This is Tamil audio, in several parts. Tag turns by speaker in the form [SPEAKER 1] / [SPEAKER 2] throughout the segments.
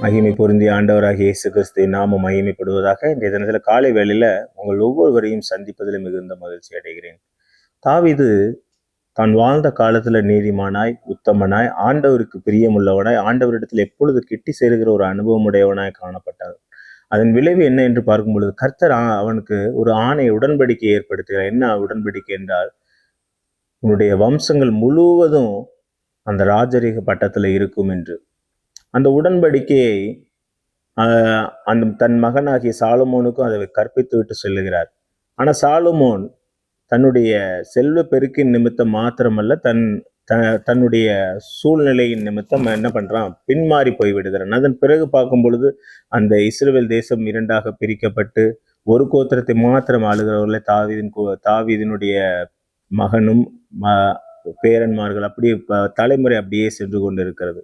[SPEAKER 1] மகிமை பொருந்திய ஆண்டவராகிய இயேசு கிறிஸ்துவின் நாமம் மகிமைப்படுவதாக. இன்றைய தினத்தில் காலை வேளையில உங்கள் ஒவ்வொருவரையும் சந்திப்பதில் மிகுந்த மகிழ்ச்சி அடைகிறேன். தாவீது தான் வாழ்ந்த காலத்துல நீதிமானாய், உத்தமனாய், ஆண்டவருக்கு பிரியமுள்ளவனாய், ஆண்டவரிடத்தில் எப்பொழுது கிட்டி சேருகிற ஒரு அனுபவம் உடையவனாய் காணப்பட்டார். அதன் விளைவு என்ன என்று பார்க்கும் பொழுது கர்த்தர் அவனுக்கு ஒரு ஆணை உடன்படிக்கை ஏற்படுத்துகிறார். என்ன உடன்படிக்கை என்றால், உன்னுடைய வம்சங்கள் முழுவதும் அந்த ராஜரீக பட்டத்துல இருக்கும் என்று. அந்த உடன்படிக்கையை அந்த தன் மகனாகிய சாலமோனுக்கும் அதை கற்பித்து விட்டு சொல்லுகிறார். ஆனா சாலமோன் தன்னுடைய செல்வ பெருக்கின் நிமித்தம் மாத்திரமல்ல, தன்னுடைய சூழ்நிலையின் நிமித்தம் என்ன பண்றான், பின்மாறி போய் விடுகிறான். அதன் பிறகு பார்க்கும் பொழுது அந்த இஸ்ரவேல் தேசம் இரண்டாக பிரிக்கப்பட்டு ஒரு கோத்திரத்தை மாத்திரம் ஆளுகிறவர்களை தாவீதினுடைய மகனும் பேரன்மார்கள் அப்படியே தலைமுறை அப்படியே சென்று கொண்டு இருக்கிறது.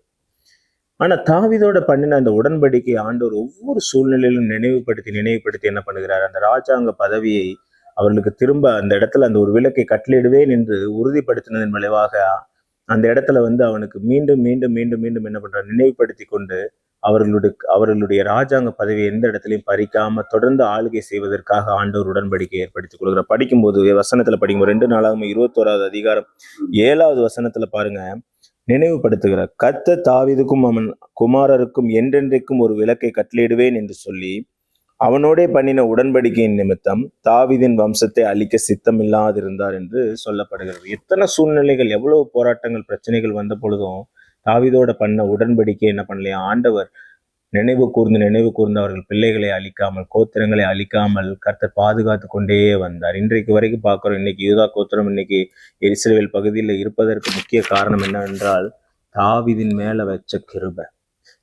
[SPEAKER 1] ஆனா தாவீதோட பண்ணின அந்த உடன்படிக்கை ஆண்டவர் ஒவ்வொரு சூழ்நிலையிலும் நினைவுபடுத்தி என்ன பண்ணுகிறார், அந்த ராஜாங்க பதவியை அவர்களுக்கு திரும்ப அந்த இடத்துல அந்த ஒரு விலக்கை கட்டளையிடுவேன் என்று உறுதிப்படுத்தினதன் விளைவாக அந்த இடத்துல அவனுக்கு மீண்டும் மீண்டும் மீண்டும் மீண்டும் என்ன பண்றார், நினைவுபடுத்தி கொண்டு அவர்களுடைய ராஜாங்க பதவியை எந்த இடத்துலையும் பறிக்காம தொடர்ந்து ஆளுகை செய்வதற்காக ஆண்டவர் உடன்படிக்கை ஏற்படுத்திக் கொள்கிறார். படிக்கும்போது வசனத்துல படிக்கும்போது 2 நாளாகவும் 21வது அதிகாரம் 7வது வசனத்துல பாருங்க, நினைவுபடுத்துகிறார். கர்த்தர் தாவீதுக்கும் அவன் குமாரருக்கும் என்றென்றைக்கும் ஒரு விலக்கை கட்டளையிடுவேன் என்று சொல்லி அவனோடே பண்ணின உடன்படிக்கையின் நிமித்தம் தாவீதின் வம்சத்தை அழிக்க சித்தமில்லாதிருந்தார் என்று சொல்லப்படுகிறது. எத்தனை சூழ்நிலைகள், எவ்வளவு போராட்டங்கள், பிரச்சனைகள் வந்த பொழுதும் தாவீதோட பண்ண உடன்படிக்கை என்ன பண்ணலையா, ஆண்டவர் நினைவு கூர்ந்து அவர்கள் பிள்ளைகளை அழிக்காமல், கோத்திரங்களை அழிக்காமல் கர்த்தர் பாதுகாத்து கொண்டே வந்தார். இன்றைக்கு வரைக்கும் பார்க்கிறோம். இன்னைக்கு யூதா கோத்திரம் இன்னைக்கு இஸ்ரவேல் பகுதியில் இருப்பதற்கு முக்கிய காரணம் என்னவென்றால் தாவீதின் மேல வச்ச கிருபை,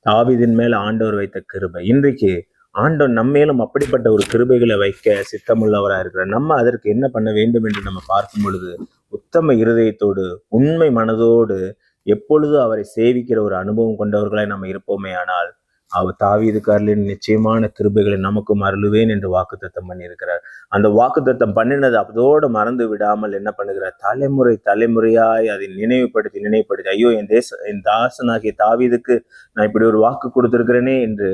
[SPEAKER 1] தாவீதின் மேல ஆண்டவர் வைத்த கிருபை. இன்றைக்கு ஆண்டவர் நம்மேலும் அப்படிப்பட்ட ஒரு கிருபைகளை வைக்க சித்தமுள்ளவராக இருக்கிறார். நம்ம அதற்கு என்ன பண்ண வேண்டும் என்று நம்ம பார்க்கும் பொழுது உத்தம இருதயத்தோடு, உண்மை மனதோடு எப்பொழுது அவரை சேவிக்கிற ஒரு அனுபவம் கொண்டவர்களாய் நம்ம இருப்போமே ஆனால் அவர் தாவீதுக்காரர்களின் நிச்சயமான கிருபைகளை நமக்கும் அருளுவேன் என்று வாக்குத்தத்தம் பண்ணியிருக்கிறார். அந்த வாக்குத்தத்தம் பண்ணினது அதோடு மறந்து விடாமல் என்ன பண்ணுகிறார், தலைமுறையாய் அதை நினைவுபடுத்தி ஐயோ என் தாசனாகிய தாவீதுக்கு நான் இப்படி ஒரு வாக்கு கொடுத்திருக்கிறேனே என்று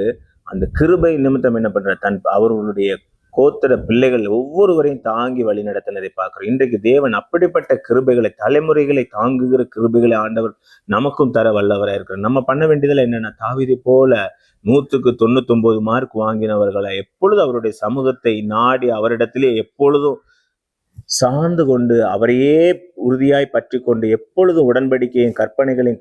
[SPEAKER 1] அந்த கிருபை நிமித்தம் என்ன பண்றார், அவர்களுடைய கோத்திர பிள்ளைகள் ஒவ்வொருவரையும் தாங்கி வழி நடத்தினதை பார்க்கிறோம். இன்றைக்கு தேவன் அப்படிப்பட்ட கிருபைகளை, தலைமுறைகளை தாங்குகிற கிருபைகளை ஆண்டவர் நமக்கும் தர வல்லவராக இருக்கிறார். நம்ம பண்ண வேண்டியதில் என்னன்னா, தாவீதை போல 100க்கு 99 மார்க் வாங்கினவர்களை எப்பொழுது அவருடைய சமூகத்தை நாடி அவரிடத்திலே எப்பொழுதும் சார்ந்து கொண்டு அவரையே உறுதியாய் பற்றி கொண்டு எப்பொழுதும் உடன்படிக்கையும் கற்பனைகளின்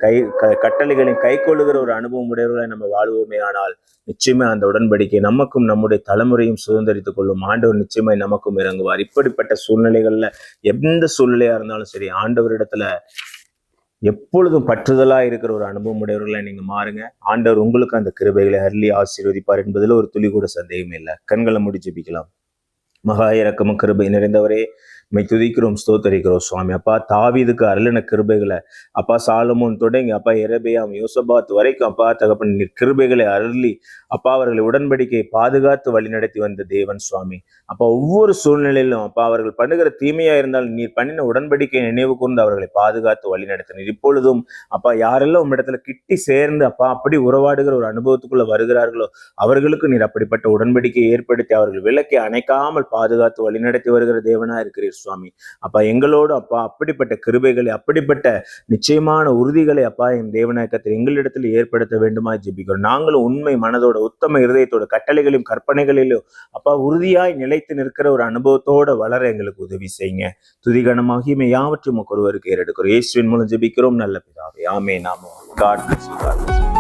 [SPEAKER 1] கட்டளைகளின் கை கொள்ளுகிற ஒரு அனுபவம் உடையவர்களை நம்ம வாழ்வோமே ஆனால் நிச்சயமா அந்த உடன்படிக்கை நமக்கும் நம்முடைய தலைமுறையும் சுதந்திரித்துக் கொள்ளும். ஆண்டவர் நிச்சயமாய் நமக்கும் இறங்குவார். இப்படிப்பட்ட சூழ்நிலைகள்ல எந்த சூழ்நிலையா இருந்தாலும் சரி, ஆண்டவரிடத்துல எப்பொழுதும் பற்றுதலா இருக்கிற ஒரு அனுபவம் உடையவர்களை நீங்க மாறுங்க. ஆண்டவர் உங்களுக்கு அந்த கிருபைகளை அருளி ஆசீர்வதிப்பார் என்பதில் ஒரு துளி கூட சந்தேகமே இல்லை. கண்களை மூடி ஜெபிக்கலாம். மகா இரக்கமும் கிருபை நிறைந்தவரே, மை துதிக்கிறோம், ஸ்தோத்தரிக்கிறோம் சுவாமி. அப்பா, தாவீதுக்கு அருளின கிருபைகளை அப்பா சாலமோன் தொடங்கி அப்பா எரேபியாம் யோசபாத் வரைக்கும் அப்பா தகப்பன் நீர் கிருபைகளை அருளி அப்பா அவர்களை உடன்படிக்கையை பாதுகாத்து வழி நடத்தி வந்த தேவன் சுவாமி. அப்பா ஒவ்வொரு சூழ்நிலையிலும் அப்பா அவர்கள் பண்ணுகிற தீமையா இருந்தாலும் நீர் பண்ணின உடன்படிக்கையை நினைவு கூர்ந்து அவர்களை பாதுகாத்து வழி நடத்தினீர். இப்பொழுதும் அப்பா யாரெல்லாம் உம்மிடத்துல கிட்டி சேர்ந்து அப்பா அப்படி உறவாடுகிற ஒரு அனுபவத்துக்குள்ள வருகிறார்களோ அவர்களுக்கு நீர் அப்படிப்பட்ட உடன்படிக்கையை ஏற்படுத்தி அவர்கள் விலக்கை அணைக்காமல் பாதுகாத்து வழி நடத்தி வருகிற தேவனா இருக்கிறீர் சுவாமி. அப்பா எங்களோடு அப்பா அப்படிப்பட்ட கிருபைகளை, அப்படிப்பட்ட நிச்சயமான உறுதிகளை அப்பா என் தேவநாயகத்தில் எங்களிடத்தில் ஏற்படுத்த வேண்டுமா ஜெபிக்கிறோம். நாங்களும் உண்மை மனதோட, உத்தம இருதயத்தோட, கட்டளைகளையும் கற்பனைகளிலும் அப்பா உறுதியாய் நிலைத்து நிற்கிற ஒரு அனுபவத்தோட வளர எங்களுக்கு உதவி செய்யுங்க. துதிகணமாகிய யாவற்றையும் ஒருவருக்கு ஏறெடுக்கிறோம். இயேசுவின் மூலம் ஜெபிக்கிறோம் நல்ல பிதாவே, ஆமென். நாம காட் பிளஸ் யூ.